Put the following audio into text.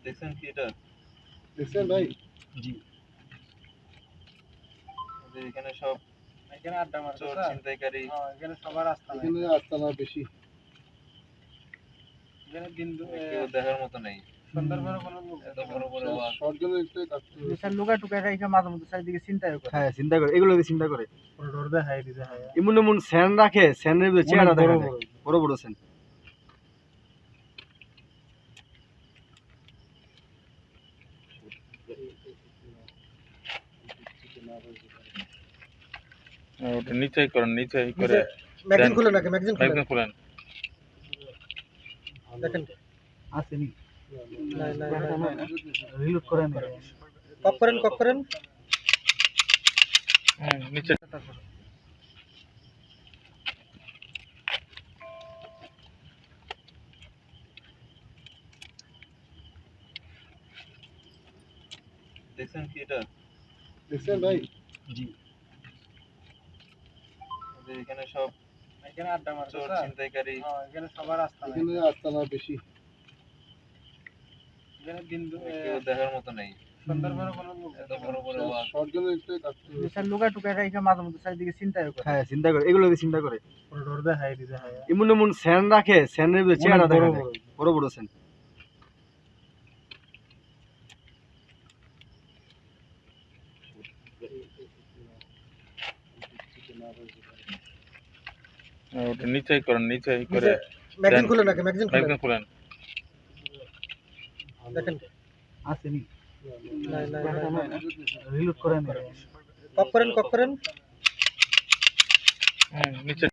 দেখছেন কি এটা? দেখছেন ভাই? জি। এখানে সব এখানে আড্ডা মারছে চোর ছিনতাইকারী, এখানে সবার আস্তানা এখানে আস্তানা বেশি। এখানে দিন কেউ দেখার মতো নেই। সন্ধ্যার পরে কোনো লোক এত বড় বড় বাস। সরজনের একটু কাটতে হবে। বিশাল লুকা টুকা রেখে মাঝে মধ্যে চারিদিকে চিন্তাই করে। হ্যাঁ চিন্তা করে, এগুলো দিয়ে চিন্তা করে। পুরো ডর দেখায় দিতে হয়। এমন এমন স্যান রাখে, স্যানের ভিতরে চেহারা দেখা যায়, বড় বড় স্যান। ওটা নিচেই করেন, নিচেই করে ম্যাগজিন খুলে নাকি ম্যাগজিন খুলেন। দেখেন আসেনি, না রিলোড করেন। কপ করেন নিচে দেখছেন কি এটা? দেখছেন ভাই? জি। এখানে সব এখানে আড্ডা মারছে চোর ছিনতাইকারী, এখানে সবার আস্তানা এখানে আস্তানা বেশি। এখানে দিন কেউ দেখার মতো নেই। সন্ধ্যার পরে কোনো লোক এত বড় বড় বাস। সরজনের একটু কাটতে হবে। বিশাল লুকা টুকা রেখে মাঝে মধ্যে চারিদিকে চিন্তাই করে। হ্যাঁ চিন্তা করে, এগুলো দিয়ে চিন্তা করে। পুরো ডর দেখায় দিতে হয়। এমন এমন স্যান রাখে, স্যানের ভিতরে চেহারা দেখা যায়, বড় বড় স্যান। ওটা নিচেই করেন, নিচেই করে ম্যাগজিন খুলে নাকি ম্যাগজিন খুলেন। দেখেন আসেনি, না রিলোড করেন। কপ করেন নিচে